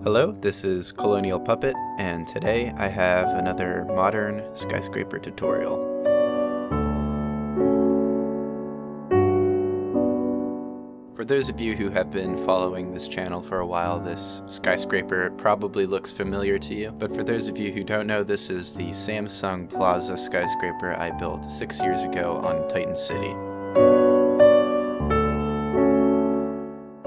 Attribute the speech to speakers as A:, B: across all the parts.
A: Hello, this is Colonial Puppet, and today I have another modern skyscraper tutorial. For those of you who have been following this channel for a while, this skyscraper probably looks familiar to you, but for those of you who don't know, this is the Samsung Plaza skyscraper I built 6 years ago on Titan City.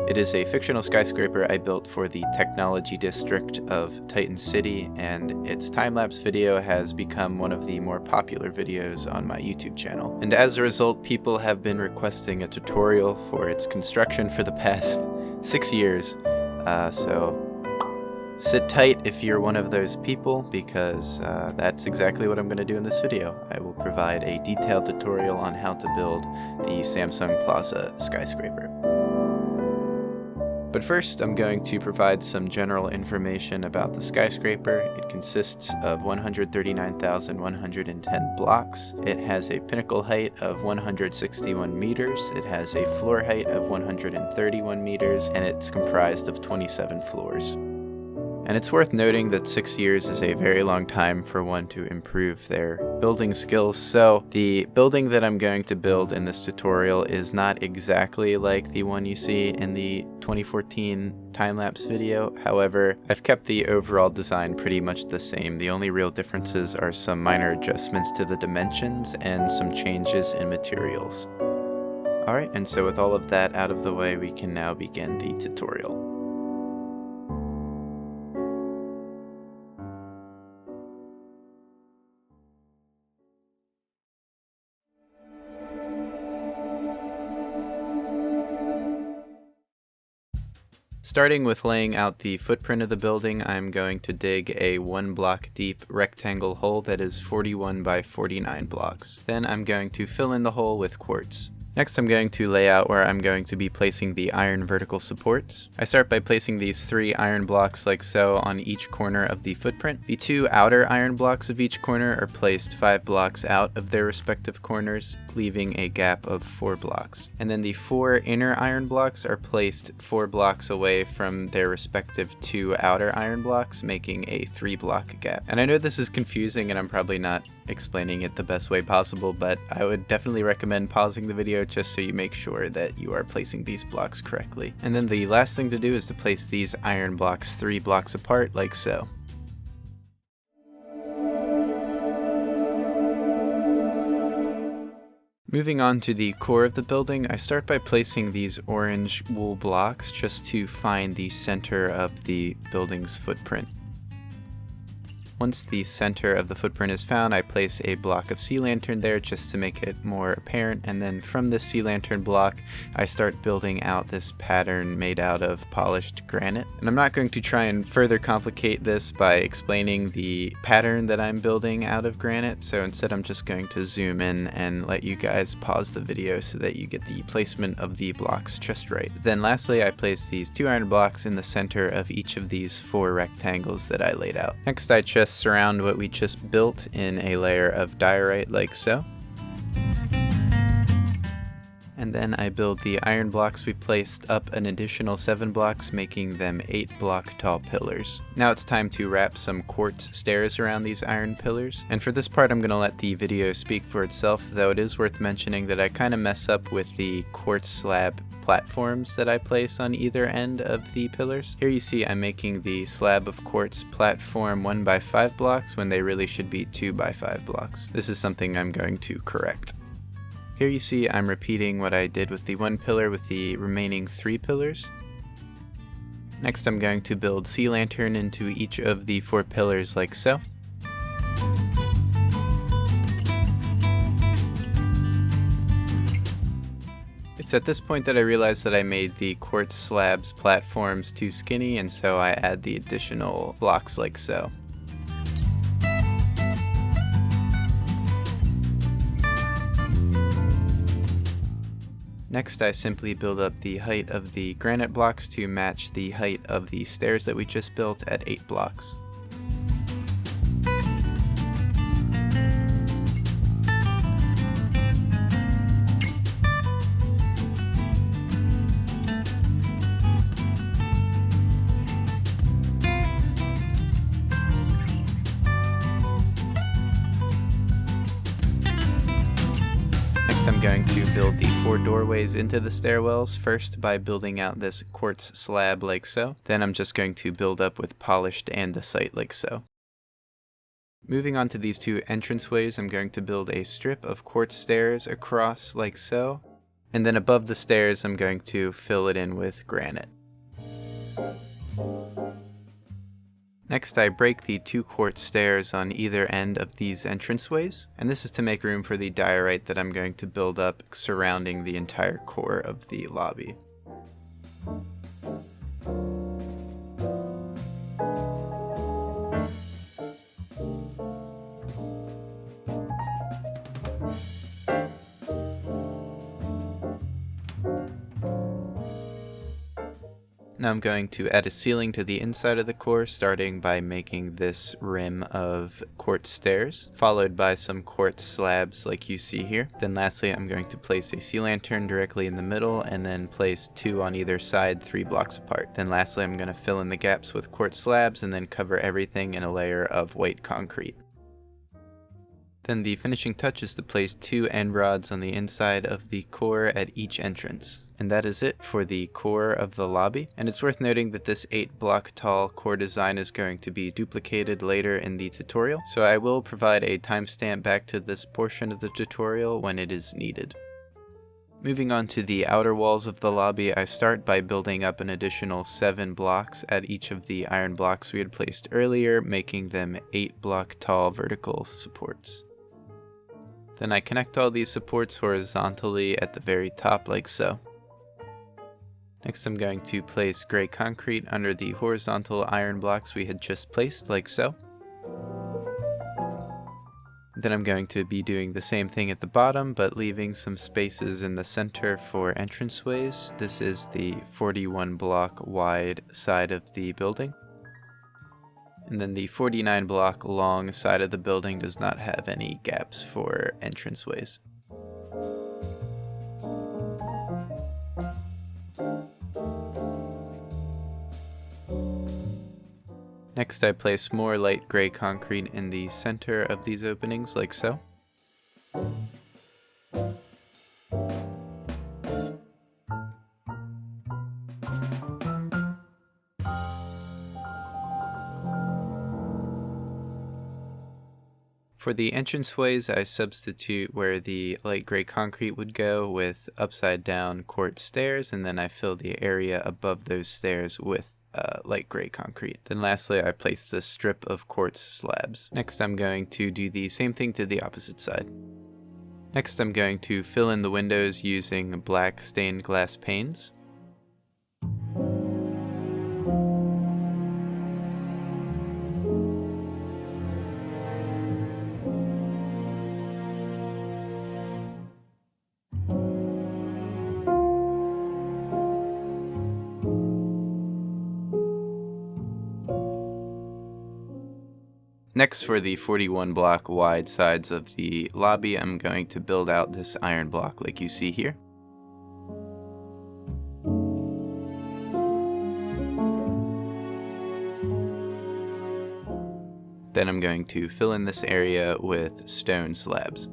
A: It is a fictional skyscraper I built for the technology district of Titan City, and its time-lapse video has become one of the more popular videos on my YouTube channel. And as a result, people have been requesting a tutorial for its construction for the past 6 years. So sit tight if you're one of those people, because that's exactly what I'm going to do in this video. I will provide a detailed tutorial on how to build the Samsung Plaza skyscraper. But first, I'm going to provide some general information about the skyscraper. It consists of 139,110 blocks. It has a pinnacle height of 161 meters. It has a floor height of 131 meters, and it's comprised of 27 floors. And it's worth noting that 6 years is a very long time for one to improve their building skills, so the building that I'm going to build in this tutorial is not exactly like the one you see in the 2014 time-lapse video. However, I've kept the overall design pretty much the same. The only real differences are some minor adjustments to the dimensions and some changes in materials. Alright, and so with all of that out of the way, we can now begin the tutorial. Starting with laying out the footprint of the building, I'm going to dig a 1 block deep rectangle hole that is 41 by 49 blocks. Then I'm going to fill in the hole with quartz. Next, I'm going to lay out where I'm going to be placing the iron vertical supports. I start by placing these 3 iron blocks like so on each corner of the footprint. The 2 outer iron blocks of each corner are placed 5 blocks out of their respective corners, leaving a gap of 4 blocks. And then the 4 inner iron blocks are placed 4 blocks away from their respective 2 outer iron blocks, making a 3 block gap. And I know this is confusing and I'm probably not explaining it the best way possible, but I would definitely recommend pausing the video just so you make sure that you are placing these blocks correctly. And then the last thing to do is to place these iron blocks 3 blocks apart like so. Moving on to the core of the building, I start by placing these orange wool blocks just to find the center of the building's footprint. Once the center of the footprint is found, I place a block of sea lantern there just to make it more apparent, and then from this sea lantern block, I start building out this pattern made out of polished granite. And I'm not going to try and further complicate this by explaining the pattern that I'm building out of granite, so instead I'm just going to zoom in and let you guys pause the video so that you get the placement of the blocks just right. Then lastly, I place these 2 iron blocks in the center of each of these 4 rectangles that I laid out. Next, I just surround what we just built in a layer of diorite like so. And then I build the iron blocks we placed up an additional 7 blocks, making them 8 block tall pillars. Now it's time to wrap some quartz stairs around these iron pillars. And for this part I'm going to let the video speak for itself, though it is worth mentioning that I kind of mess up with the quartz slab platforms that I place on either end of the pillars. Here you see I'm making the slab of quartz platform 1 by 5 blocks when they really should be 2 by 5 blocks. This is something I'm going to correct. Here you see I'm repeating what I did with the 1 pillar with the remaining 3 pillars. Next I'm going to build sea lantern into each of the 4 pillars like so. It's at this point that I realized that I made the quartz slabs platforms too skinny, and so I add the additional blocks like so. Next, I simply build up the height of the granite blocks to match the height of the stairs that we just built at 8 blocks. Next I'm going to build the 4 doorways into the stairwells, first by building out this quartz slab like so. Then I'm just going to build up with polished andesite like so. Moving on to these 2 entranceways, I'm going to build a strip of quartz stairs across like so. And then above the stairs I'm going to fill it in with granite. Next I break the 2 quartz stairs on either end of these entranceways, and this is to make room for the diorite that I'm going to build up surrounding the entire core of the lobby. Now I'm going to add a ceiling to the inside of the core, starting by making this rim of quartz stairs, followed by some quartz slabs like you see here. Then lastly, I'm going to place a sea lantern directly in the middle, and then place 2 on either side 3 blocks apart. Then lastly, I'm going to fill in the gaps with quartz slabs, and then cover everything in a layer of white concrete. Then the finishing touch is to place 2 end rods on the inside of the core at each entrance. And that is it for the core of the lobby. And it's worth noting that this 8 block tall core design is going to be duplicated later in the tutorial, so I will provide a timestamp back to this portion of the tutorial when it is needed. Moving on to the outer walls of the lobby, I start by building up an additional 7 blocks at each of the iron blocks we had placed earlier, making them 8 block tall vertical supports. Then I connect all these supports horizontally at the very top like so. Next I'm going to place gray concrete under the horizontal iron blocks we had just placed like so. Then I'm going to be doing the same thing at the bottom, but leaving some spaces in the center for entranceways. This is the 41 block wide side of the building. And then the 49 block long side of the building does not have any gaps for entranceways. Next I place more light gray concrete in the center of these openings like so. For the entranceways, I substitute where the light gray concrete would go with upside down quartz stairs, and then I fill the area above those stairs with light gray concrete. Then lastly, I place this strip of quartz slabs. Next, I'm going to do the same thing to the opposite side. Next, I'm going to fill in the windows using black stained glass panes. Next, for the 41 block wide sides of the lobby, I'm going to build out this iron block like you see here. Then I'm going to fill in this area with stone slabs.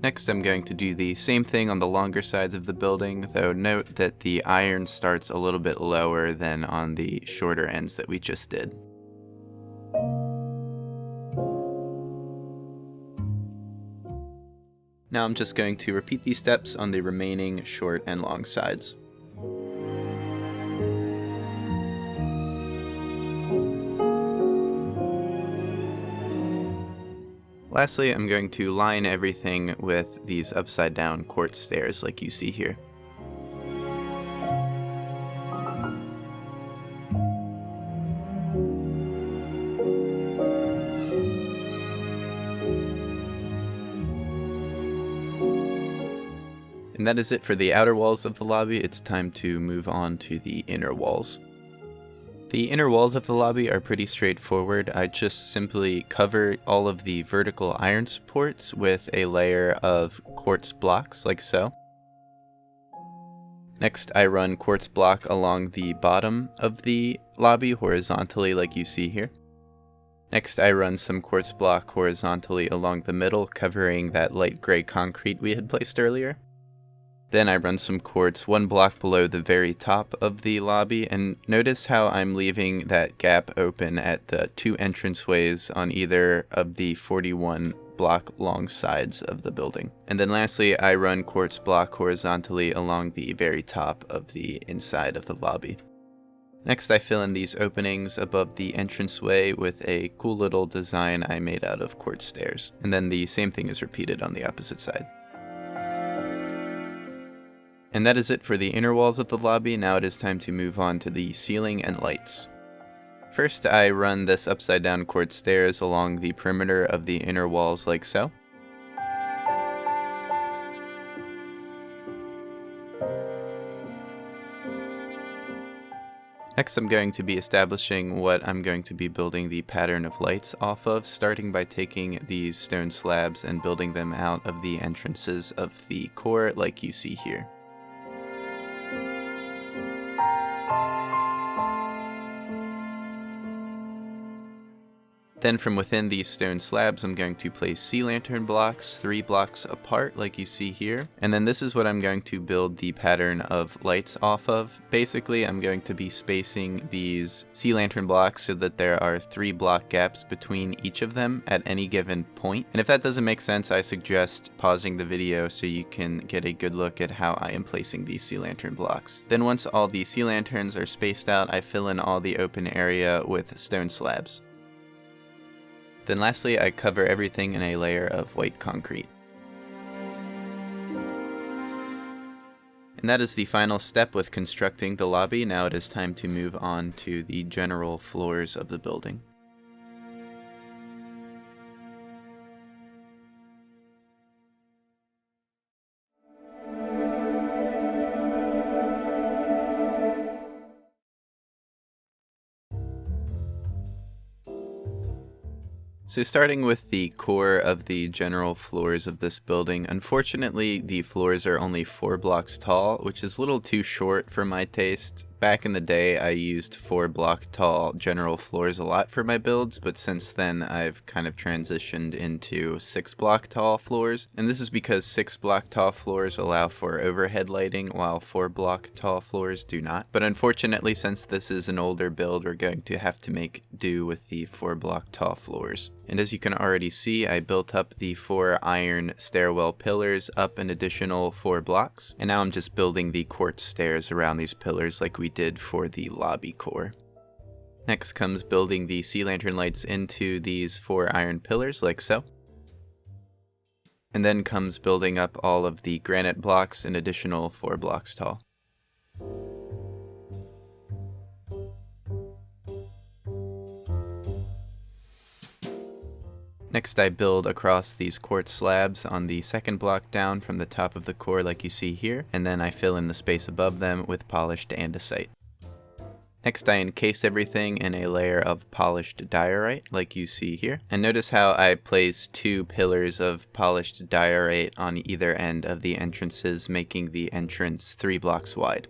A: Next, I'm going to do the same thing on the longer sides of the building, though note that the iron starts a little bit lower than on the shorter ends that we just did. Now I'm just going to repeat these steps on the remaining short and long sides. Lastly, I'm going to line everything with these upside down quartz stairs like you see here. And that is it for the outer walls of the lobby. It's time to move on to the inner walls. The inner walls of the lobby are pretty straightforward. I just simply cover all of the vertical iron supports with a layer of quartz blocks like so. Next, I run quartz block along the bottom of the lobby horizontally like you see here. Next, I run some quartz block horizontally along the middle, covering that light gray concrete we had placed earlier. Then I run some quartz 1 block below the very top of the lobby, and notice how I'm leaving that gap open at the 2 entranceways on either of the 41 block long sides of the building. And then lastly, I run quartz block horizontally along the very top of the inside of the lobby. Next, I fill in these openings above the entranceway with a cool little design I made out of quartz stairs. And then the same thing is repeated on the opposite side. And that is it for the inner walls of the lobby. Now it is time to move on to the ceiling and lights. First, I run this upside down quartz stairs along the perimeter of the inner walls like so. Next, I'm going to be establishing what I'm going to be building the pattern of lights off of, starting by taking these stone slabs and building them out of the entrances of the core like you see here. Then from within these stone slabs, I'm going to place sea lantern blocks 3 blocks apart like you see here. And then this is what I'm going to build the pattern of lights off of. Basically, I'm going to be spacing these sea lantern blocks so that there are 3 block gaps between each of them at any given point. And if that doesn't make sense, I suggest pausing the video so you can get a good look at how I am placing these sea lantern blocks. Then once all the sea lanterns are spaced out, I fill in all the open area with stone slabs. Then lastly, I cover everything in a layer of white concrete. And that is the final step with constructing the lobby. Now it is time to move on to the general floors of the building. So starting with the core of the general floors of this building, unfortunately the floors are only 4 blocks tall, which is a little too short for my taste. Back in the day, I used 4 block tall general floors a lot for my builds, but since then I've kind of transitioned into 6 block tall floors. And this is because 6 block tall floors allow for overhead lighting, while 4 block tall floors do not. But unfortunately, since this is an older build, we're going to have to make do with the 4 block tall floors. And as you can already see, I built up the 4 iron stairwell pillars up an additional 4 blocks. And now I'm just building the quartz stairs around these pillars like we did for the lobby core. Next comes building the sea lantern lights into these 4 iron pillars like so. And then comes building up all of the granite blocks an additional 4 blocks tall. Next, I build across these quartz slabs on the 2nd block down from the top of the core like you see here, and then I fill in the space above them with polished andesite. Next, I encase everything in a layer of polished diorite like you see here, and notice how I place 2 pillars of polished diorite on either end of the entrances, making the entrance 3 blocks wide.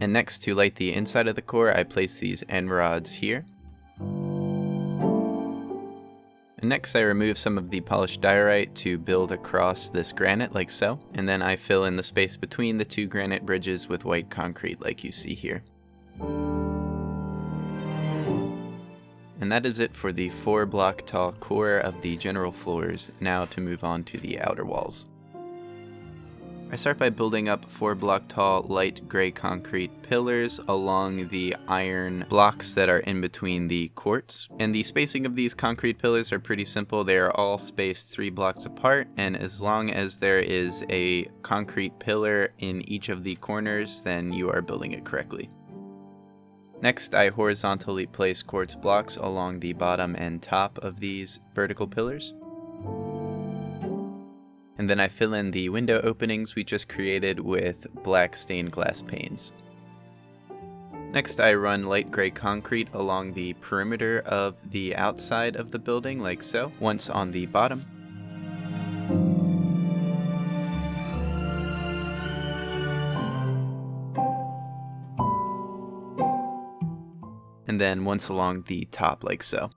A: And next, to light the inside of the core, I place these end rods here. And next, I remove some of the polished diorite to build across this granite like so. And then I fill in the space between the 2 granite bridges with white concrete like you see here. And that is it for the 4 block tall core of the general floors. Now to move on to the outer walls. I start by building up 4 block tall light gray concrete pillars along the iron blocks that are in between the quartz. And the spacing of these concrete pillars are pretty simple. They are all spaced 3 blocks apart, and as long as there is a concrete pillar in each of the corners, then you are building it correctly. Next, I horizontally place quartz blocks along the bottom and top of these vertical pillars. And then I fill in the window openings we just created with black stained glass panes. Next, I run light gray concrete along the perimeter of the outside of the building like so, once on the bottom. and then once along the top like so.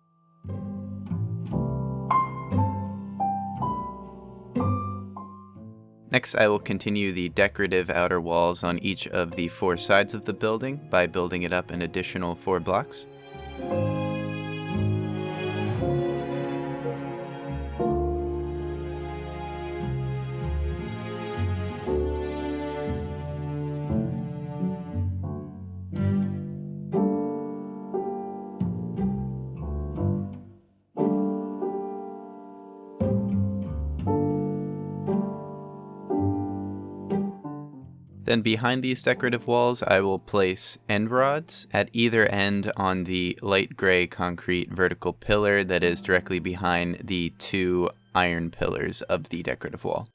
A: Next, I will continue the decorative outer walls on each of the 4 sides of the building by building it up an additional 4 blocks. Then behind these decorative walls, I will place end rods at either end on the light gray concrete vertical pillar that is directly behind the 2 iron pillars of the decorative wall.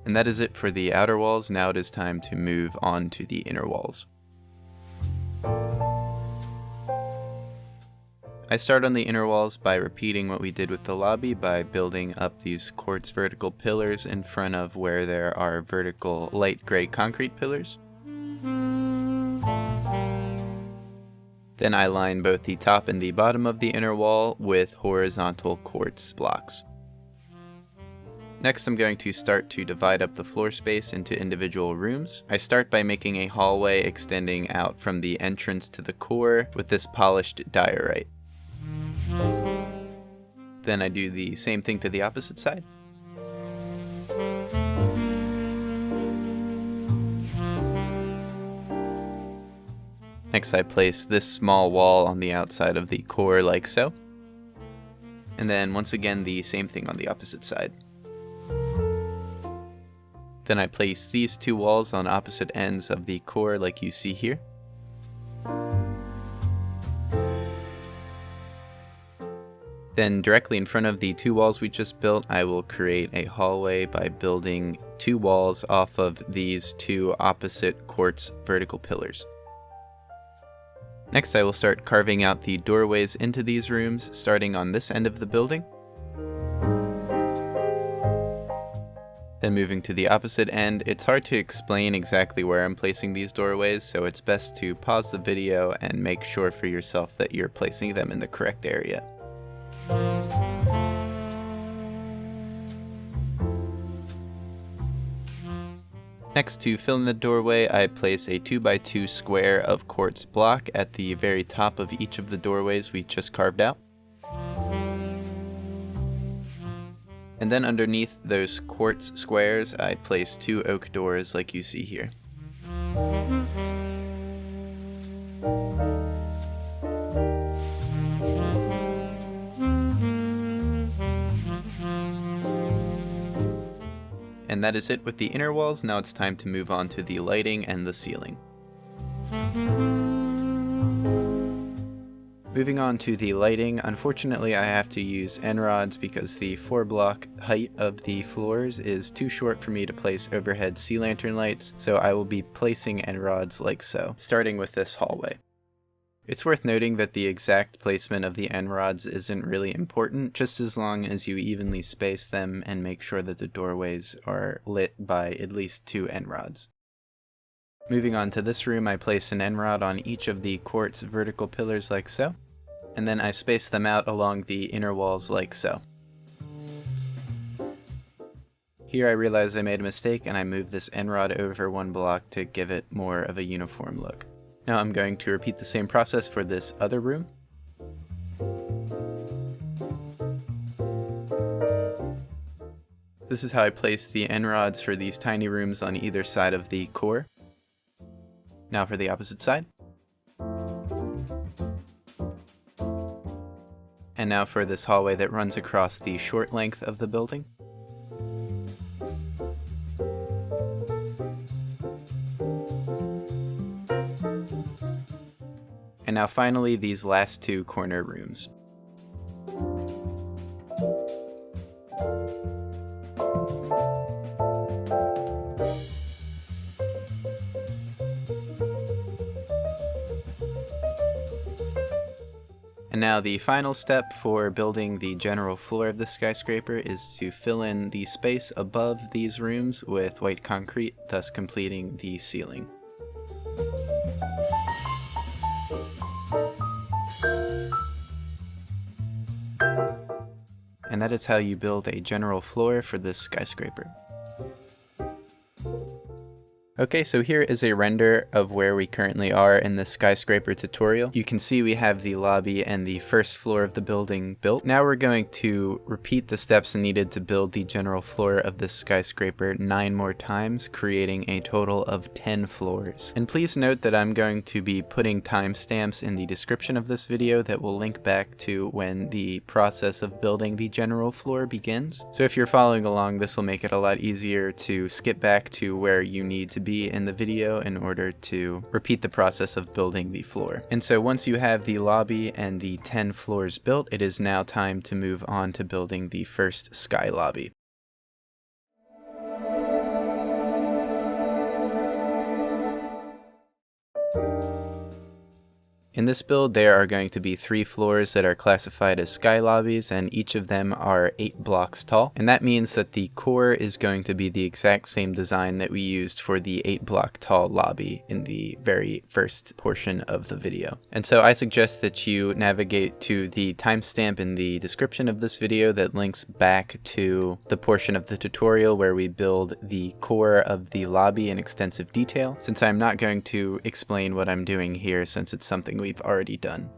A: And that is it for the outer walls. Now it is time to move on to the inner walls. I start on the inner walls by repeating what we did with the lobby by building up these quartz vertical pillars in front of where there are vertical light gray concrete pillars. Then I line both the top and the bottom of the inner wall with horizontal quartz blocks. Next, I'm going to start to divide up the floor space into individual rooms. I start by making a hallway extending out from the entrance to the core with this polished diorite. Then I do the same thing to the opposite side. Next, I place this small wall on the outside of the core like so. And then once again, the same thing on the opposite side. Then I place these 2 walls on opposite ends of the core like you see here. Then directly in front of the 2 walls we just built, I will create a hallway by building 2 walls off of these 2 opposite quartz vertical pillars. Next, I will start carving out the doorways into these rooms, starting on this end of the building. Then moving to the opposite end. It's hard to explain exactly where I'm placing these doorways, so it's best to pause the video and make sure for yourself that you're placing them in the correct area. Next, to fill in the doorway, I place a 2x2 square of quartz block at the very top of each of the doorways we just carved out. And then underneath those quartz squares, I place 2 oak doors like you see here. And that is it with the inner walls. Now it's time to move on to the lighting and the ceiling. Moving on to the lighting, unfortunately I have to use end rods because the 4-block height of the floors is too short for me to place overhead sea lantern lights, so I will be placing end rods like so, starting with this hallway. It's worth noting that the exact placement of the end rods isn't really important, just as long as you evenly space them and make sure that the doorways are lit by at least 2 end rods. Moving on to this room, I place an end rod on each of the quartz vertical pillars like so, and then I space them out along the inner walls like so. Here I realize I made a mistake and I moved this end rod over 1 block to give it more of a uniform look. Now I'm going to repeat the same process for this other room. This is how I place the end rods for these tiny rooms on either side of the core. Now for the opposite side. And now for this hallway that runs across the short length of the building. And now finally these last 2 corner rooms. And now the final step for building the general floor of the skyscraper is to fill in the space above these rooms with white concrete, thus completing the ceiling. And that is how you build a general floor for this skyscraper. Okay, so here is a render of where we currently are in the skyscraper tutorial. You can see we have the lobby and the first floor of the building built. Now we're going to repeat the steps needed to build the general floor of this skyscraper 9 more times, creating a total of 10 floors. And please note that I'm going to be putting timestamps in the description of this video that will link back to when the process of building the general floor begins. So if you're following along, this will make it a lot easier to skip back to where you need to be in the video in order to repeat the process of building the floor. And so once you have the lobby and the 10 floors built, it is now time to move on to building the first sky lobby. In this build, there are going to be 3 floors that are classified as sky lobbies, and each of them are 8 blocks tall. And that means that the core is going to be the exact same design that we used for the 8-block tall lobby in the very first portion of the video. And so I suggest that you navigate to the timestamp in the description of this video that links back to the portion of the tutorial where we build the core of the lobby in extensive detail, since I'm not going to explain what I'm doing here since it's something we've already done.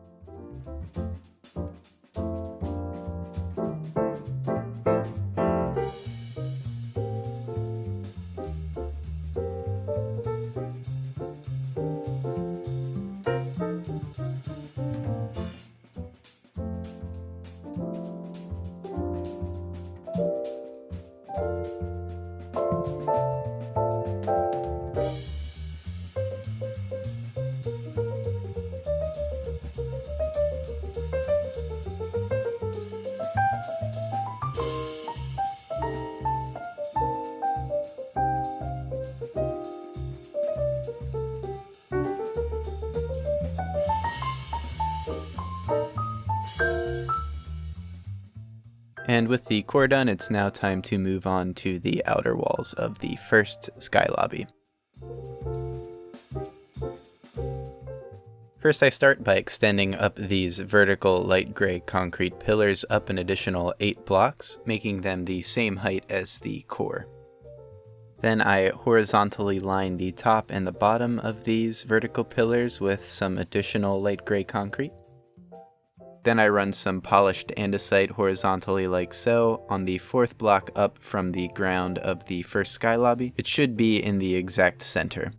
A: And with the core done, it's now time to move on to the outer walls of the first sky lobby. First, I start by extending up these vertical light gray concrete pillars up an additional 8 blocks, making them the same height as the core. Then I horizontally line the top and the bottom of these vertical pillars with some additional light gray concrete. Then I run some polished andesite horizontally like so on the 4th block up from the ground of the first sky lobby. It should be in the exact center.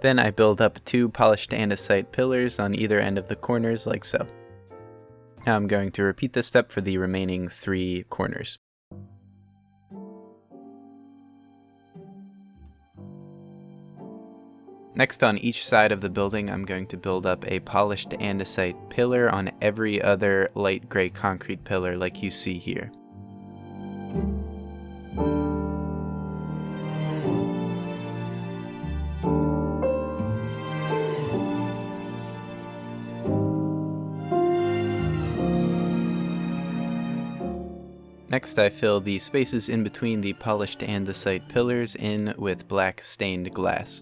A: Then I build up 2 polished andesite pillars on either end of the corners like so. Now I'm going to repeat this step for the remaining 3 corners. Next, on each side of the building, I'm going to build up a polished andesite pillar on every other light gray concrete pillar like you see here. Next, I fill the spaces in between the polished andesite pillars in with black stained glass.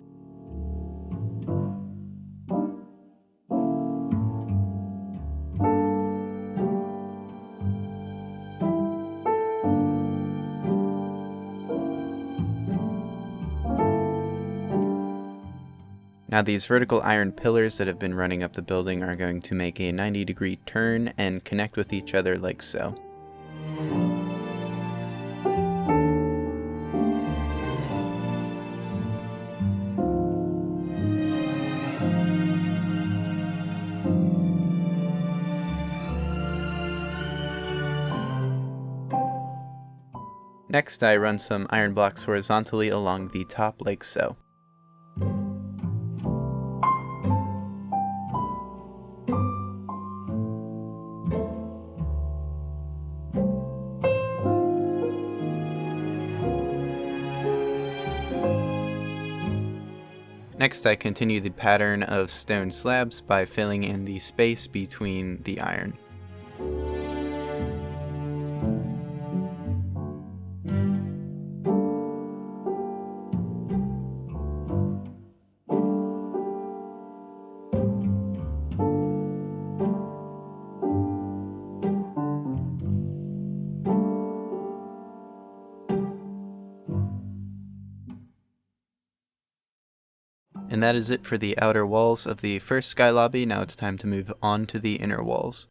A: Now these vertical iron pillars that have been running up the building are going to make a 90-degree turn and connect with each other like so. Next, I run some iron blocks horizontally along the top like so. Next, I continue the pattern of stone slabs by filling in the space between the iron. And that is it for the outer walls of the first sky lobby. Now it's time to move on to the inner walls.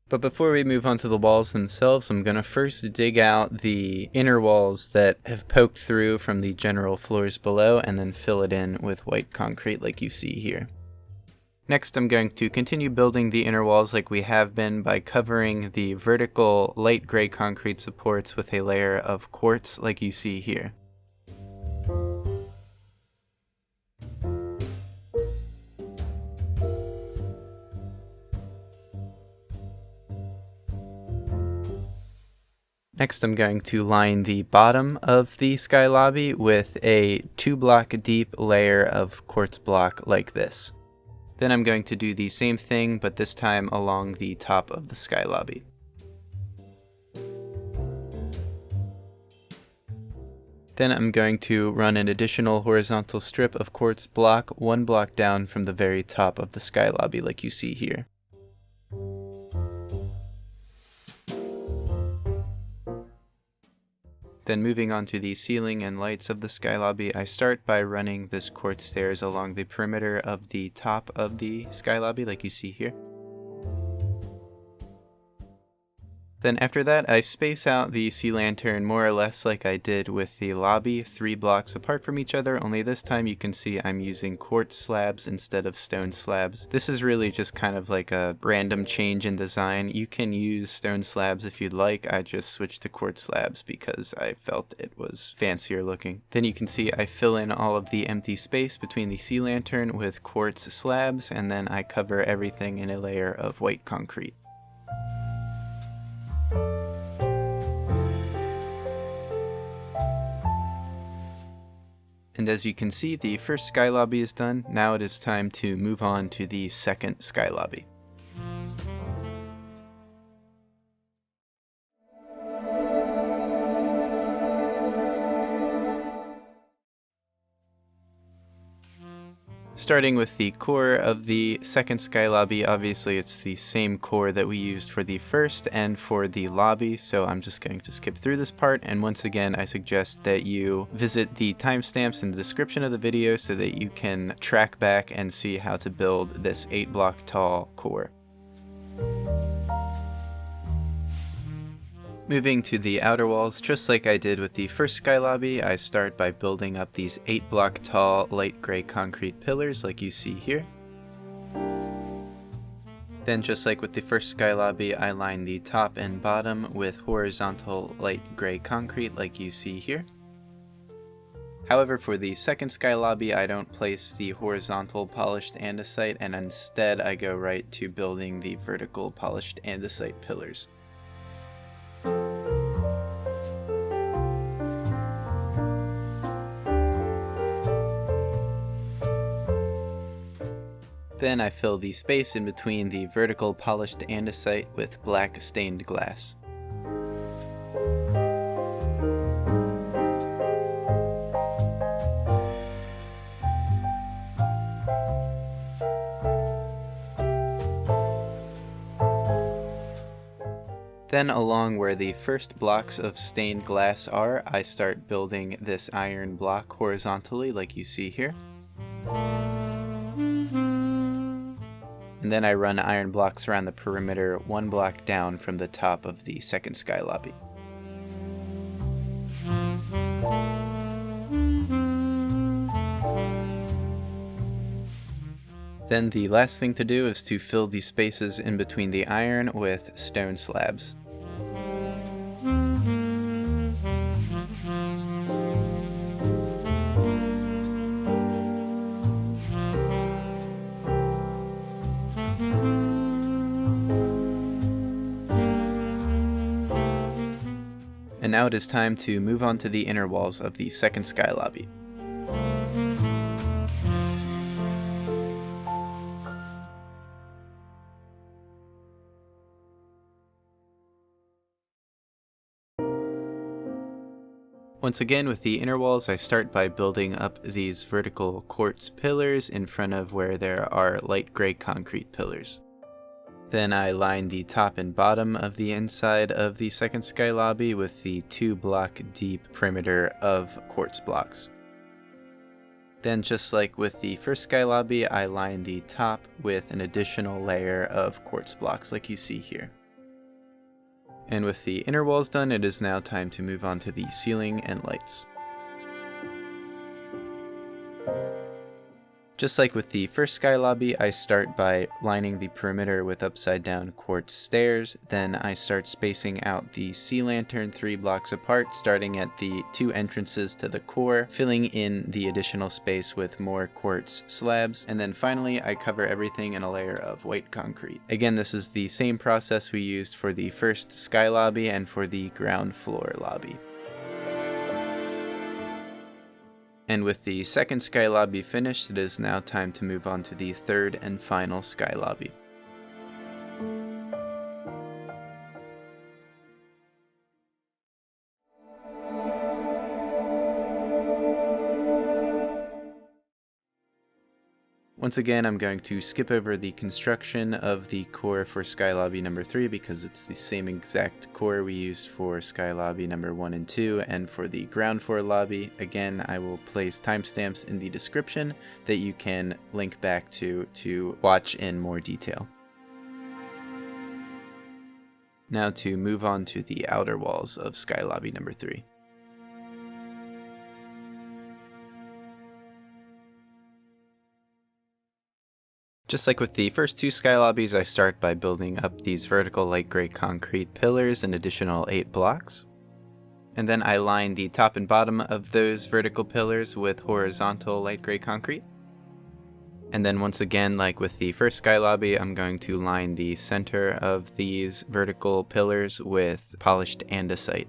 A: But before we move on to the walls themselves, I'm going to first dig out the inner walls that have poked through from the general floors below and then fill it in with white concrete like you see here. Next, I'm going to continue building the inner walls like we have been by covering the vertical light gray concrete supports with a layer of quartz like you see here. Next, I'm going to line the bottom of the sky lobby with a 2-block deep layer of quartz block like this. Then I'm going to do the same thing, but this time along the top of the sky lobby. Then I'm going to run an additional horizontal strip of quartz block 1 block down from the very top of the sky lobby like you see here. Then moving on to the ceiling and lights of the sky lobby, I start by running this quartz stairs along the perimeter of the top of the sky lobby like you see here. Then after that, I space out the sea lantern more or less like I did with the lobby, 3 blocks apart from each other, only this time you can see I'm using quartz slabs instead of stone slabs. This is really just kind of like a random change in design. You can use stone slabs if you'd like. I just switched to quartz slabs because I felt it was fancier looking. Then you can see I fill in all of the empty space between the sea lantern with quartz slabs, and then I cover everything in a layer of white concrete. And as you can see, the first sky lobby is done. Now it is time to move on to the second sky lobby. Starting with the core of the second sky lobby, obviously it's the same core that we used for the first and for the lobby, so I'm just going to skip through this part, and once again I suggest that you visit the timestamps in the description of the video so that you can track back and see how to build this 8-block tall core. Moving to the outer walls, just like I did with the first sky lobby, I start by building up these 8-block tall light gray concrete pillars like you see here. Then just like with the first sky lobby, I line the top and bottom with horizontal light gray concrete like you see here. However, for the second sky lobby, I don't place the horizontal polished andesite, and instead I go right to building the vertical polished andesite pillars. Then I fill the space in between the vertical polished andesite with black stained glass. Then along where the first blocks of stained glass are, I start building this iron block horizontally like you see here. And then I run iron blocks around the perimeter 1 block down from the top of the second sky lobby. Then the last thing to do is to fill the spaces in between the iron with stone slabs. And now it is time to move on to the inner walls of the second sky lobby. Once again, with the inner walls, I start by building up these vertical quartz pillars in front of where there are light gray concrete pillars. Then I line the top and bottom of the inside of the second sky lobby with the 2-block deep perimeter of quartz blocks. Then, just like with the first sky lobby, I line the top with an additional layer of quartz blocks like you see here. And with the inner walls done, it is now time to move on to the ceiling and lights. Just like with the first sky lobby, I start by lining the perimeter with upside down quartz stairs, then I start spacing out the sea lantern 3 blocks apart, starting at the 2 entrances to the core, filling in the additional space with more quartz slabs, and then finally I cover everything in a layer of white concrete. Again, this is the same process we used for the first sky lobby and for the ground floor lobby. And with the second sky lobby finished, it is now time to move on to the third and final sky lobby. Once again, I'm going to skip over the construction of the core for Sky Lobby number 3 because it's the same exact core we used for Sky Lobby number 1 and 2, and for the ground floor lobby, again, I will place timestamps in the description that you can link back to watch in more detail. Now to move on to the outer walls of Sky Lobby number 3. Just like with the first 2 sky lobbies, I start by building up these vertical light gray concrete pillars, an additional 8 blocks. And then I line the top and bottom of those vertical pillars with horizontal light gray concrete. And then once again, like with the first sky lobby, I'm going to line the center of these vertical pillars with polished andesite.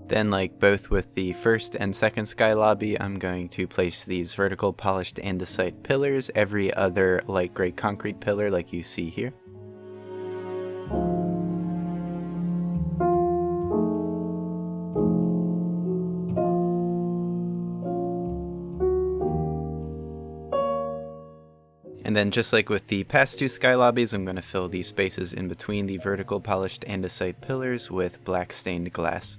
A: Then, like both with the first and second sky lobby, I'm going to place these vertical polished andesite pillars every other light gray concrete pillar like you see here. And then just like with the past 2 sky lobbies, I'm going to fill these spaces in between the vertical polished andesite pillars with black stained glass.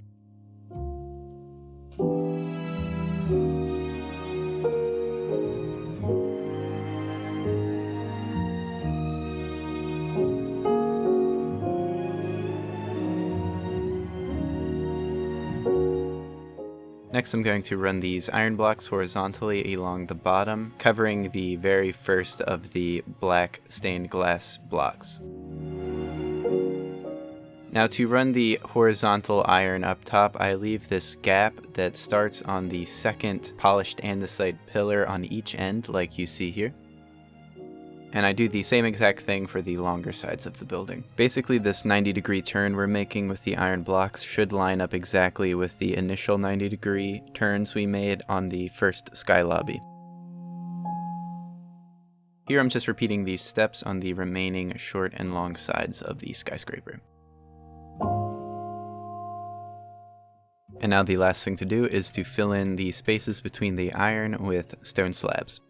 A: Next, I'm going to run these iron blocks horizontally along the bottom, covering the very first of the black stained glass blocks. Now to run the horizontal iron up top, I leave this gap that starts on the second polished andesite pillar on each end, like you see here. And I do the same exact thing for the longer sides of the building. Basically, this 90-degree turn we're making with the iron blocks should line up exactly with the initial 90-degree turns we made on the first sky lobby. Here I'm just repeating these steps on the remaining short and long sides of the skyscraper. And now the last thing to do is to fill in the spaces between the iron with stone slabs.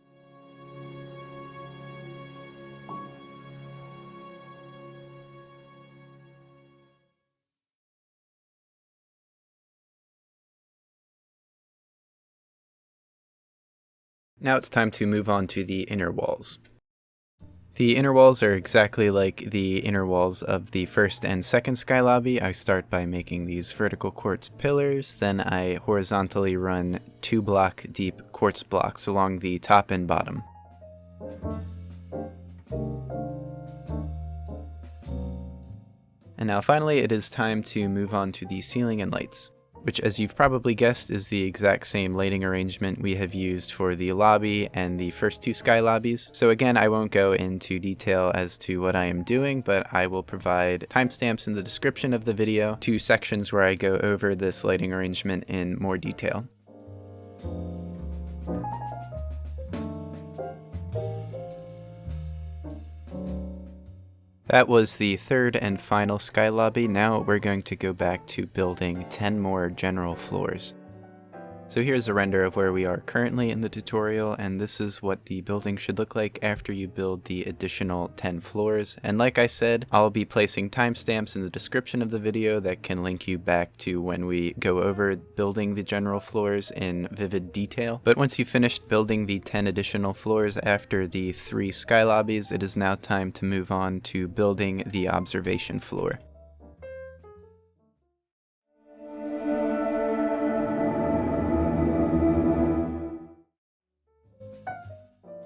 A: Now it's time to move on to the inner walls. The inner walls are exactly like the inner walls of the first and second sky lobby. I start by making these vertical quartz pillars, then I horizontally run 2-block deep quartz blocks along the top and bottom. And now finally it is time to move on to the ceiling and lights. which, as you've probably guessed, is the exact same lighting arrangement we have used for the lobby and the first two sky lobbies. So again, I won't go into detail as to what I am doing, but I will provide timestamps in the description of the video to sections where I go over this lighting arrangement in more detail. That was the third and final sky lobby. Now we're going to go back to building 10 more general floors. So here's a render of where we are currently in the tutorial, and this is what the building should look like after you build the additional 10 floors. And like I said, I'll be placing timestamps in the description of the video that can link you back to when we go over building the general floors in vivid detail. But once you've finished building the 10 additional floors after the 3 sky lobbies, it is now time to move on to building the observation floor.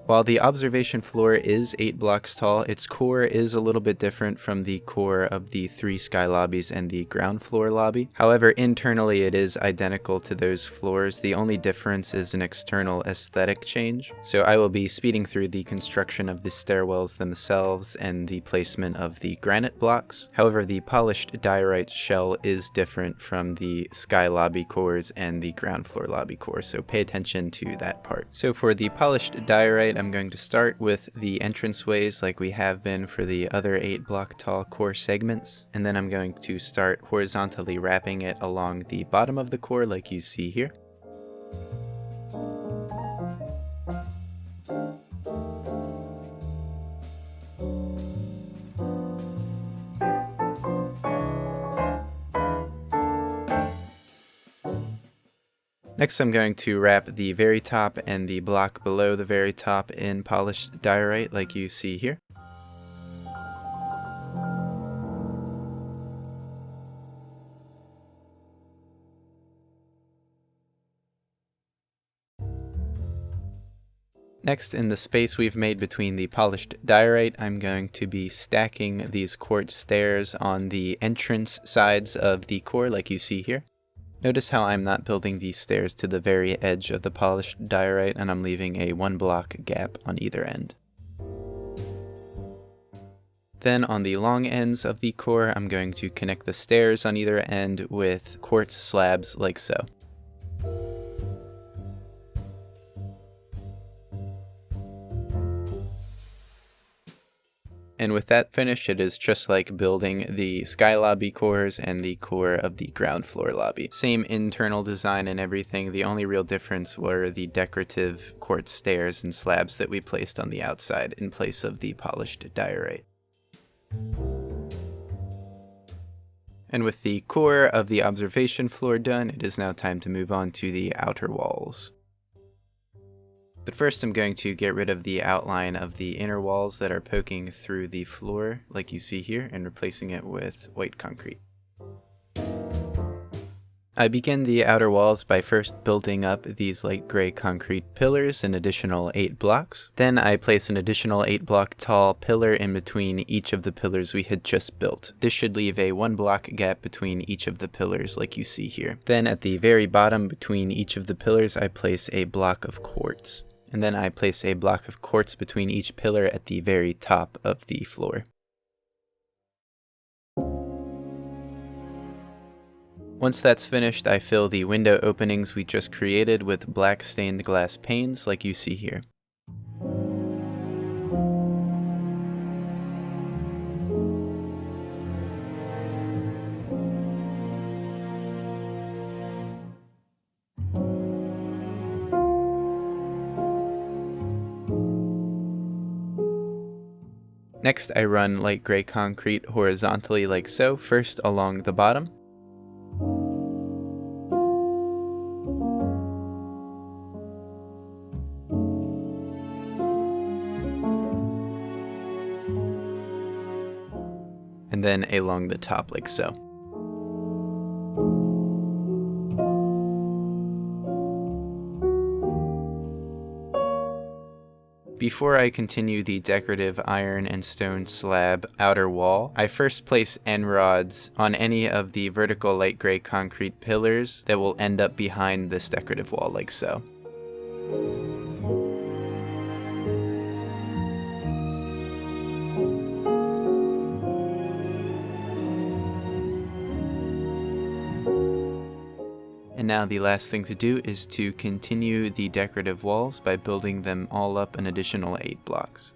A: While the observation floor is 8 blocks tall, its core is a little bit different from the core of the 3 sky lobbies and the ground floor lobby. However, internally it is identical to those floors. The only difference is an external aesthetic change. So I will be speeding through the construction of the stairwells themselves and the placement of the granite blocks. However, the polished diorite shell is different from the sky lobby cores and the ground floor lobby core, so pay attention to that part. So for the polished diorite, I'm going to start with the entranceways like we have been for the other 8 block tall core segments, and then I'm going to start horizontally wrapping it along the bottom of the core like you see here. Next, I'm going to wrap the very top and the block below the very top in polished diorite like you see here. Next, in the space we've made between the polished diorite, I'm going to be stacking these quartz stairs on the entrance sides of the core like you see here. Notice how I'm not building these stairs to the very edge of the polished diorite, and I'm leaving a 1 block gap on either end. Then on the long ends of the core, I'm going to connect the stairs on either end with quartz slabs like so. And with that finished, it is just like building the sky lobby cores and the core of the ground floor lobby. Same internal design and everything. The only real difference were the decorative quartz stairs and slabs that we placed on the outside in place of the polished diorite. And with the core of the observation floor done, it is now time to move on to the outer walls. But first I'm going to get rid of the outline of the inner walls that are poking through the floor like you see here and replacing it with white concrete. I begin the outer walls by first building up these light gray concrete pillars, an additional 8 blocks. Then I place an additional 8 block tall pillar in between each of the pillars we had just built. This should leave a 1 block gap between each of the pillars like you see here. Then at the very bottom between each of the pillars I place a block of quartz. And then I place a block of quartz between each pillar at the very top of the floor. Once that's finished, I fill the window openings we just created with black stained glass panes like you see here. Next, I run light gray concrete horizontally like so, first along the bottom. And then along the top like so. Before I continue the decorative iron and stone slab outer wall, I first place end rods on any of the vertical light gray concrete pillars that will end up behind this decorative wall like so. And now the last thing to do is to continue the decorative walls by building them all up an additional 8 blocks.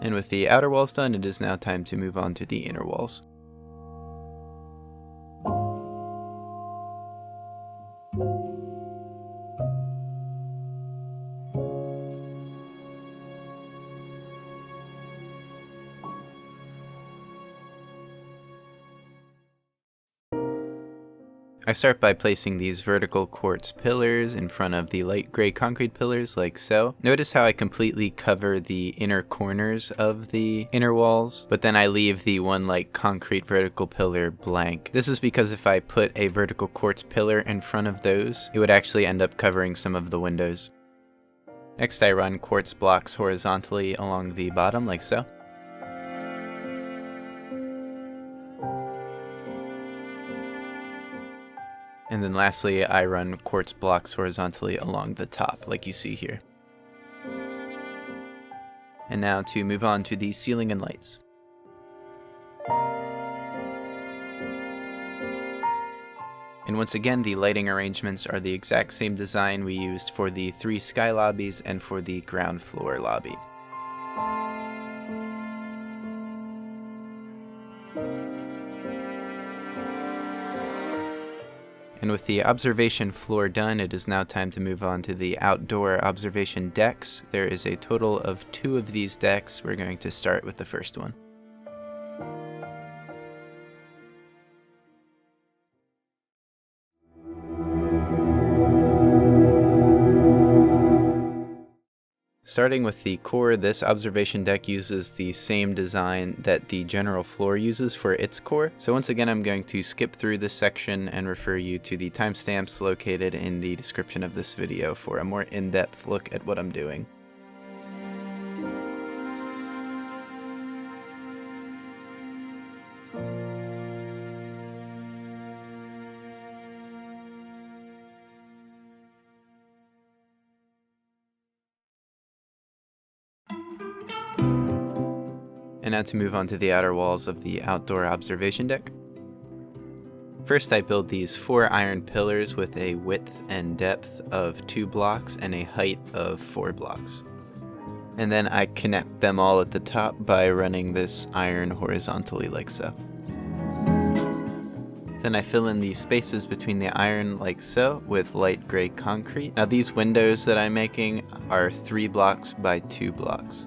A: And with the outer walls done, it is now time to move on to the inner walls. I start by placing these vertical quartz pillars in front of the light gray concrete pillars like so. Notice how I completely cover the inner corners of the inner walls, but then I leave the one light concrete vertical pillar blank. This is because if I put a vertical quartz pillar in front of those, it would actually end up covering some of the windows. Next I run quartz blocks horizontally along the bottom like so. And then lastly, I run quartz blocks horizontally along the top, like you see here. And now to move on to the ceiling and lights. And once again, the lighting arrangements are the exact same design we used for the 3 sky lobbies and for the ground floor lobby. And with the observation floor done, it is now time to move on to the outdoor observation decks. There is a total of 2 of these decks. We're going to start with the first one. Starting with the core, this observation deck uses the same design that the general floor uses for its core. So once again, I'm going to skip through this section and refer you to the timestamps located in the description of this video for a more in-depth look at what I'm doing. And now to move on to the outer walls of the outdoor observation deck. First I build these 4 iron pillars with a width and depth of 2 blocks and a height of 4 blocks. And then I connect them all at the top by running this iron horizontally like so. Then I fill in the spaces between the iron like so with light gray concrete. Now these windows that I'm making are 3 blocks by 2 blocks.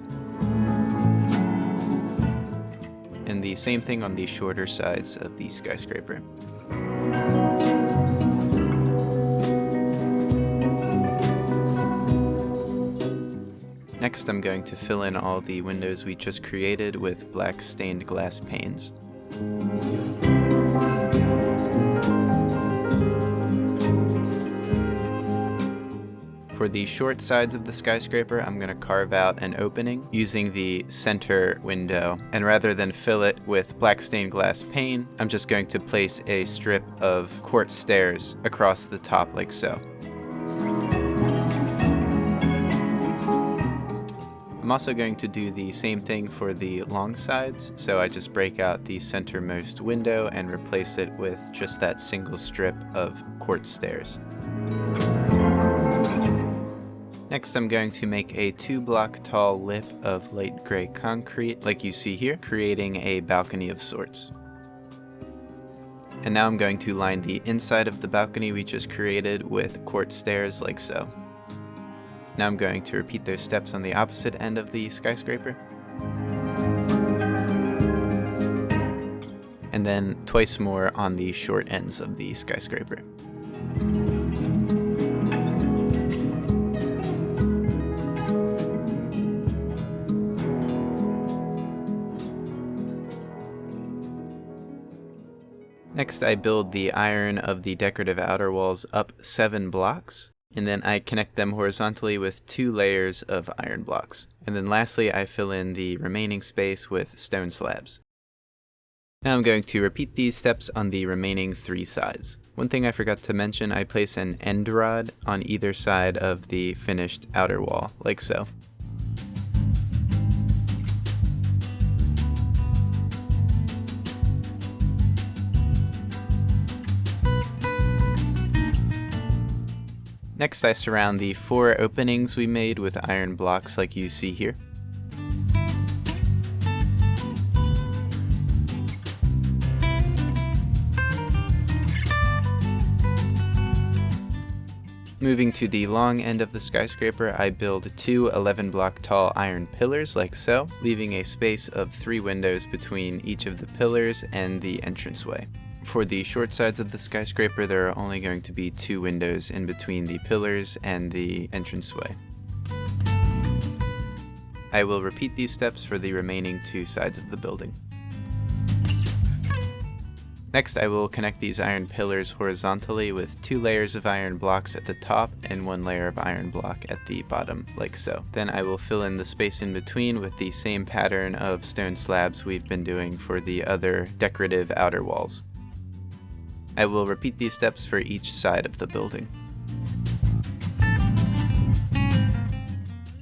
A: And the same thing on the shorter sides of the skyscraper. Next, I'm going to fill in all the windows we just created with black stained glass panes. For the short sides of the skyscraper, I'm going to carve out an opening using the center window. And rather than fill it with black stained glass pane, I'm just going to place a strip of quartz stairs across the top like so. I'm also going to do the same thing for the long sides, so I just break out the centermost window and replace it with just that single strip of quartz stairs. Next, I'm going to make a 2-block tall lip of light gray concrete, like you see here, creating a balcony of sorts. And now I'm going to line the inside of the balcony we just created with quartz stairs, like so. Now I'm going to repeat those steps on the opposite end of the skyscraper. And then twice more on the short ends of the skyscraper. Next, I build the iron of the decorative outer walls up 7 blocks, and then I connect them horizontally with 2 layers of iron blocks. And then lastly, I fill in the remaining space with stone slabs. Now I'm going to repeat these steps on the remaining 3 sides. One thing I forgot to mention, I place an end rod on either side of the finished outer wall, like so. Next, I surround the 4 openings we made with iron blocks like you see here. Moving to the long end of the skyscraper, I build 2 11-block tall iron pillars like so, leaving a space of 3 windows between each of the pillars and the entranceway. For the short sides of the skyscraper, there are only going to be 2 windows in between the pillars and the entranceway. I will repeat these steps for the remaining 2 sides of the building. Next, I will connect these iron pillars horizontally with 2 layers of iron blocks at the top and 1 layer of iron block at the bottom, like so. Then I will fill in the space in between with the same pattern of stone slabs we've been doing for the other decorative outer walls. I will repeat these steps for each side of the building.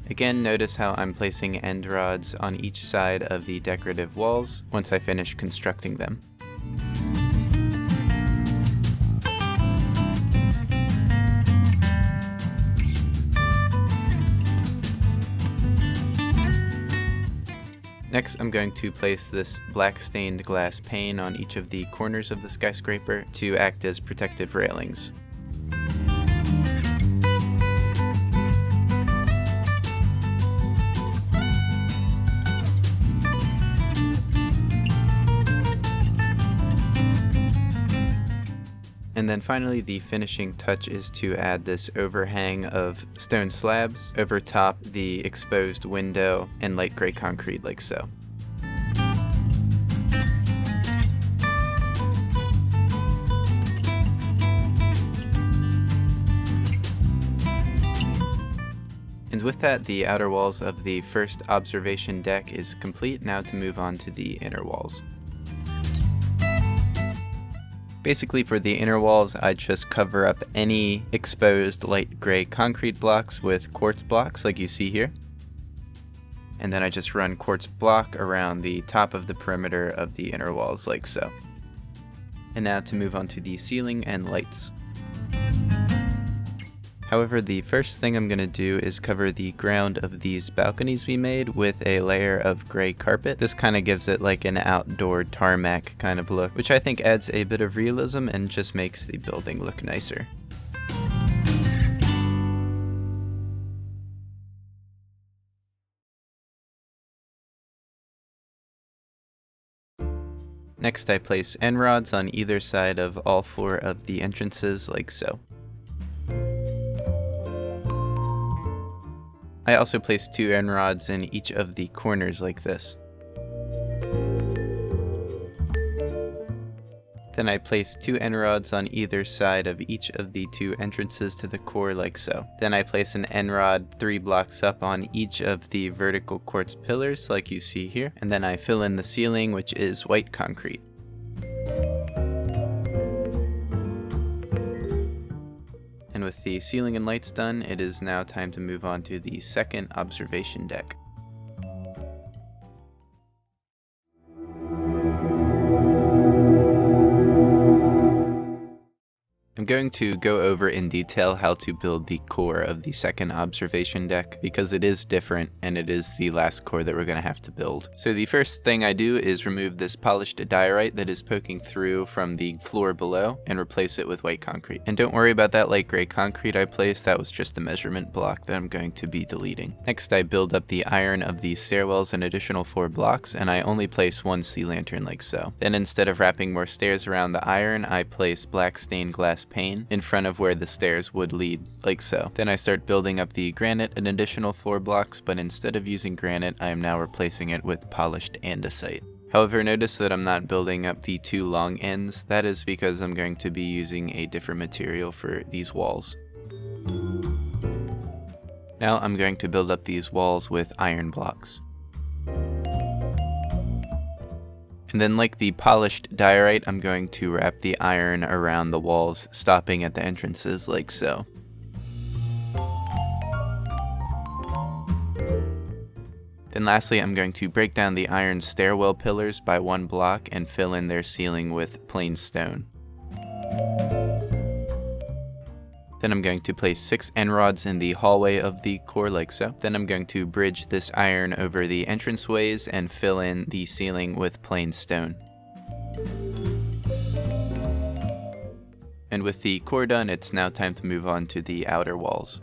A: Again, notice how I'm placing end rods on each side of the decorative walls once I finish constructing them. Next, I'm going to place this black stained glass pane on each of the corners of the skyscraper to act as protective railings. And then finally, the finishing touch is to add this overhang of stone slabs over top the exposed window and light gray concrete like so. And with that, the outer walls of the first observation deck is complete. Now to move on to the inner walls. Basically, for the inner walls, I just cover up any exposed light gray concrete blocks with quartz blocks like you see here. And then I just run quartz block around the top of the perimeter of the inner walls like so. And now to move on to the ceiling and lights. However, the first thing I'm going to do is cover the ground of these balconies we made with a layer of gray carpet. This kind of gives it like an outdoor tarmac kind of look, which I think adds a bit of realism and just makes the building look nicer. Next, I place end rods on either side of all 4 of the entrances like so. I also place 2 end rods in each of the corners like this. Then I place 2 end rods on either side of each of the 2 entrances to the core like so. Then I place an end rod 3 blocks up on each of the vertical quartz pillars like you see here. And then I fill in the ceiling, which is white concrete. And with the ceiling and lights done, it is now time to move on to the second observation deck. And I'm going to go over in detail how to build the core of the second observation deck because it is different and it is the last core that we're going to have to build. So the first thing I do is remove this polished diorite that is poking through from the floor below and replace it with white concrete. And don't worry about that light gray concrete I placed, that was just a measurement block that I'm going to be deleting. Next I build up the iron of the stairwells an additional 4 blocks, and I only place one sea lantern like so. Then instead of wrapping more stairs around the iron, I place black stained glass pane in front of where the stairs would lead, like so. Then I start building up the granite an additional 4 blocks, but instead of using granite, I am now replacing it with polished andesite. However, notice that I'm not building up the 2 long ends. That is because I'm going to be using a different material for these walls. Now I'm going to build up these walls with iron blocks. And then like the polished diorite, I'm going to wrap the iron around the walls, stopping at the entrances like so. Then lastly, I'm going to break down the iron stairwell pillars by 1 block and fill in their ceiling with plain stone. Then I'm going to place 6 end rods in the hallway of the core like so. Then I'm going to bridge this iron over the entranceways and fill in the ceiling with plain stone. And with the core done, it's now time to move on to the outer walls.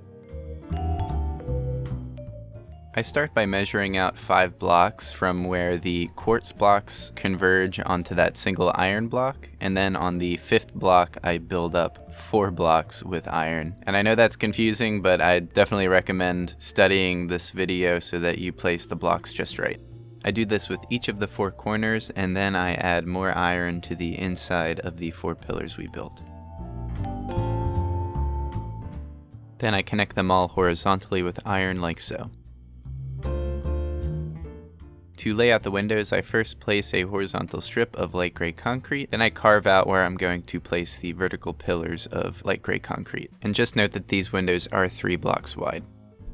A: I start by measuring out 5 blocks from where the quartz blocks converge onto that single iron block, and then on the 5th block I build up 4 blocks with iron. And I know that's confusing, but I definitely recommend studying this video so that you place the blocks just right. I do this with each of the 4 corners, and then I add more iron to the inside of the 4 pillars we built. Then I connect them all horizontally with iron like so. To lay out the windows, I first place a horizontal strip of light gray concrete, then I carve out where I'm going to place the vertical pillars of light gray concrete. And just note that these windows are 3 blocks wide.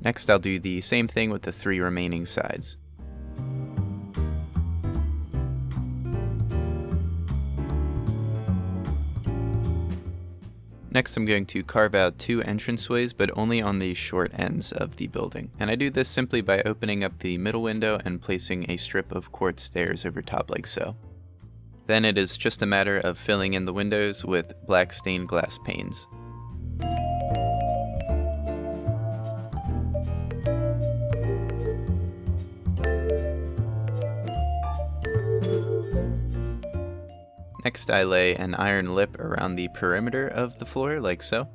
A: Next I'll do the same thing with the 3 remaining sides. Next I'm going to carve out 2 entranceways, but only on the short ends of the building. And I do this simply by opening up the middle window and placing a strip of quartz stairs over top like so. Then it is just a matter of filling in the windows with black stained glass panes. Next I lay an iron lip around the perimeter of the floor like so.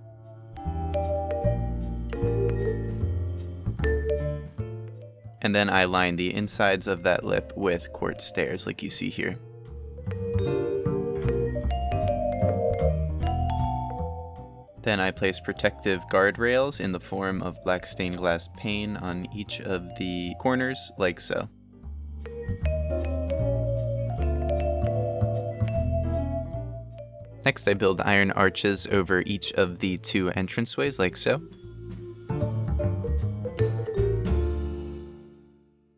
A: And then I line the insides of that lip with quartz stairs like you see here. Then I place protective guardrails in the form of black stained glass pane on each of the corners like so. Next I build iron arches over each of the 2 entranceways like so.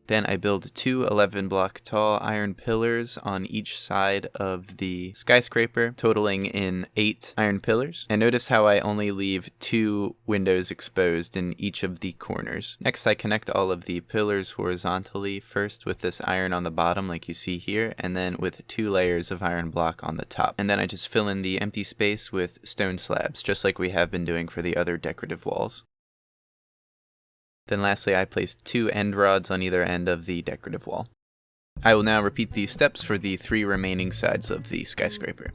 A: Then I build 2 11-block tall iron pillars on each side of the skyscraper, totaling in 8 iron pillars. And notice how I only leave 2 windows exposed in each of the corners. Next I connect all of the pillars horizontally, first with this iron on the bottom like you see here, and then with 2 layers of iron block on the top. And then I just fill in the empty space with stone slabs, just like we have been doing for the other decorative walls. Then lastly, I placed 2 end rods on either end of the decorative wall. I will now repeat these steps for the 3 remaining sides of the skyscraper.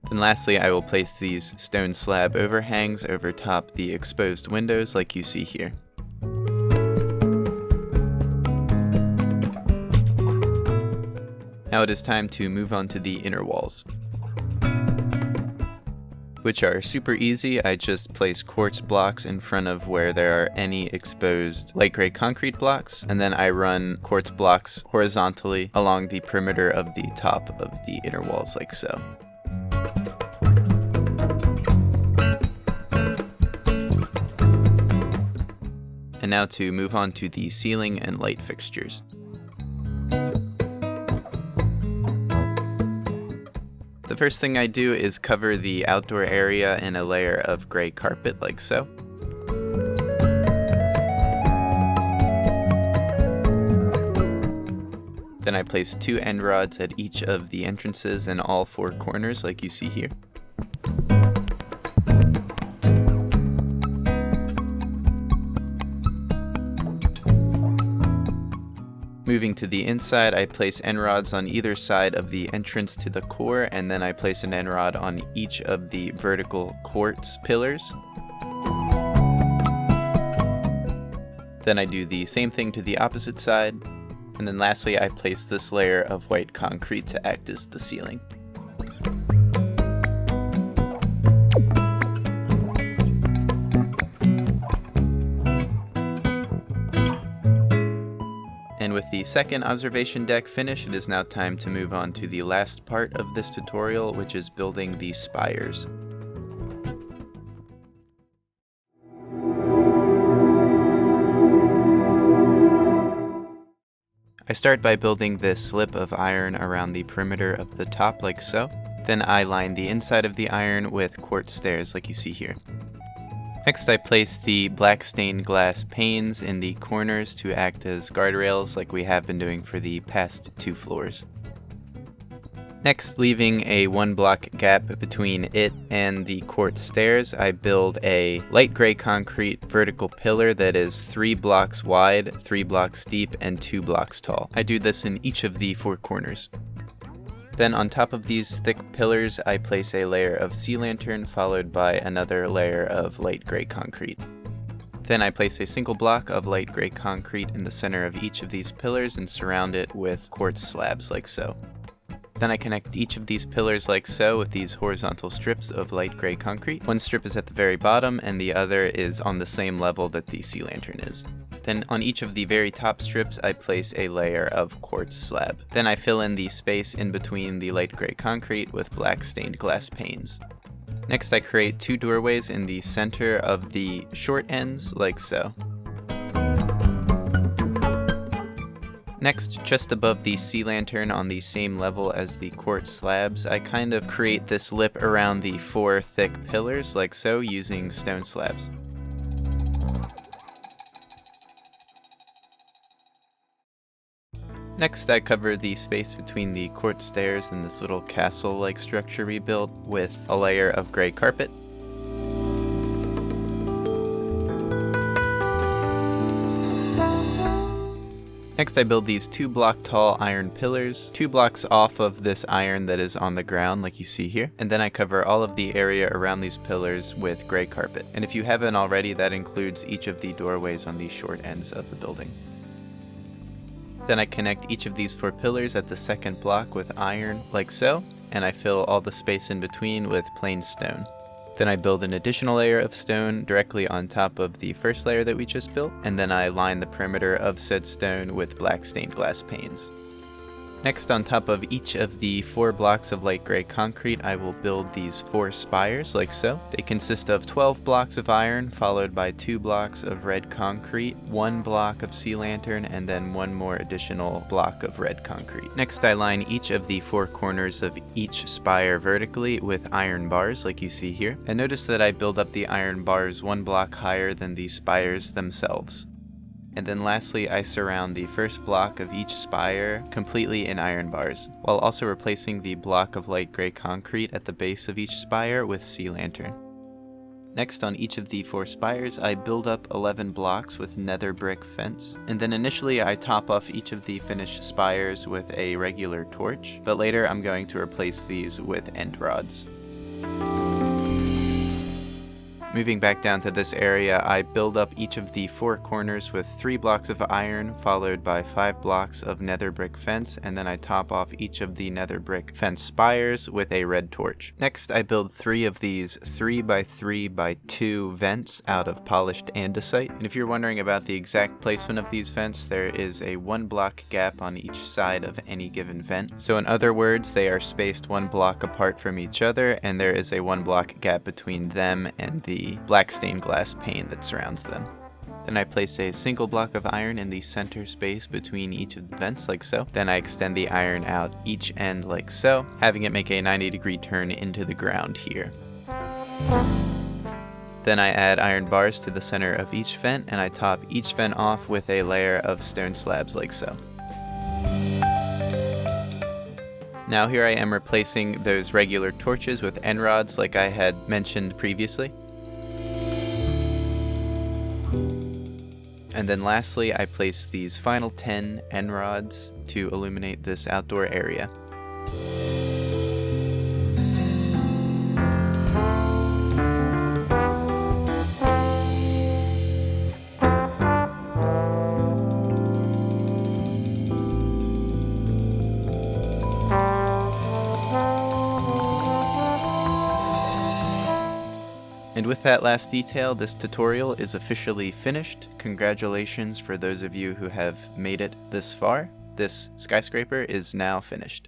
A: Then lastly, I will place these stone slab overhangs over top the exposed windows like you see here. Now it is time to move on to the inner walls, which are super easy. I just place quartz blocks in front of where there are any exposed light gray concrete blocks, and then I run quartz blocks horizontally along the perimeter of the top of the inner walls like so. And now to move on to the ceiling and light fixtures. The first thing I do is cover the outdoor area in a layer of gray carpet like so. Then I place 2 end rods at each of the entrances and all 4 corners like you see here. Moving to the inside, I place end rods on either side of the entrance to the core, and then I place an end rod on each of the vertical quartz pillars. Then I do the same thing to the opposite side, and then lastly I place this layer of white concrete to act as the ceiling. And with the second observation deck finished, it is now time to move on to the last part of this tutorial, which is building the spires. I start by building this slip of iron around the perimeter of the top like so. Then I line the inside of the iron with quartz stairs like you see here. Next I place the black stained glass panes in the corners to act as guardrails like we have been doing for the past 2 floors. Next, leaving a 1 block gap between it and the quartz stairs, I build a light gray concrete vertical pillar that is 3 blocks wide, 3 blocks deep, and 2 blocks tall. I do this in each of the 4 corners. Then on top of these thick pillars, I place a layer of sea lantern followed by another layer of light gray concrete. Then I place a single block of light gray concrete in the center of each of these pillars and surround it with quartz slabs like so. Then I connect each of these pillars like so with these horizontal strips of light gray concrete. One strip is at the very bottom and the other is on the same level that the sea lantern is. Then on each of the very top strips I place a layer of quartz slab. Then I fill in the space in between the light gray concrete with black stained glass panes. Next I create 2 doorways in the center of the short ends like so. Next, just above the sea lantern on the same level as the quartz slabs, I kind of create this lip around the 4 thick pillars like so using stone slabs. Next, I cover the space between the quartz stairs and this little castle-like structure we built with a layer of gray carpet. Next, I build these 2 block tall iron pillars, 2 blocks off of this iron that is on the ground like you see here, and then I cover all of the area around these pillars with gray carpet. And if you haven't already, that includes each of the doorways on the short ends of the building. Then I connect each of these 4 pillars at the second block with iron, like so, and I fill all the space in between with plain stone. Then I build an additional layer of stone directly on top of the first layer that we just built, and then I line the perimeter of said stone with black stained glass panes. Next, on top of each of the 4 blocks of light gray concrete, I will build these 4 spires like so. They consist of 12 blocks of iron, followed by 2 blocks of red concrete, 1 block of sea lantern, and then 1 more additional block of red concrete. Next, I line each of the 4 corners of each spire vertically with iron bars like you see here. And notice that I build up the iron bars 1 block higher than the spires themselves. And then lastly, I surround the first block of each spire completely in iron bars, while also replacing the block of light gray concrete at the base of each spire with sea lantern. Next, on each of the 4 spires, I build up 11 blocks with nether brick fence, and then initially I top off each of the finished spires with a regular torch, but later I'm going to replace these with end rods. Moving back down to this area, I build up each of the 4 corners with 3 blocks of iron, followed by 5 blocks of nether brick fence, and then I top off each of the nether brick fence spires with a red torch. Next, I build 3 of these 3x3x2 vents out of polished andesite. And if you're wondering about the exact placement of these vents, there is a 1 block gap on each side of any given vent. So in other words, they are spaced 1 block apart from each other, and there is a 1 block gap between them and the black stained glass pane that surrounds them. Then I place a single block of iron in the center space between each of the vents like so. Then I extend the iron out each end like so, having it make a 90-degree turn into the ground here. Then I add iron bars to the center of each vent, and I top each vent off with a layer of stone slabs like so. Now here I am replacing those regular torches with end rods like I had mentioned previously. And then lastly, I place these final 10 end rods to illuminate this outdoor area. And with that last detail, this tutorial is officially finished. Congratulations for those of you who have made it this far. This skyscraper is now finished.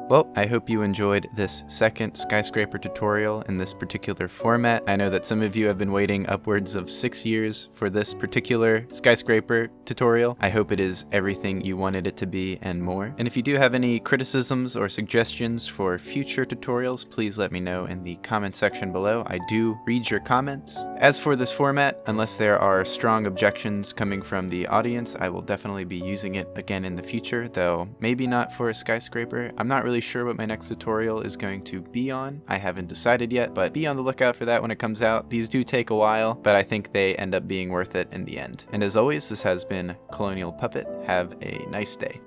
A: Well, I hope you enjoyed this second skyscraper tutorial in this particular format. I know that some of you have been waiting upwards of 6 years for this particular skyscraper tutorial. I hope it is everything you wanted it to be and more. And if you do have any criticisms or suggestions for future tutorials, please let me know in the comment section below. I do read your comments. As for this format, unless there are strong objections coming from the audience, I will definitely be using it again in the future, though maybe not for a skyscraper. I'm not really sure what my next tutorial is going to be on. I haven't decided yet, but be on the lookout for that when it comes out. These do take a while, but I think they end up being worth it in the end. And as always, this has been Colonial Puppet. Have a nice day.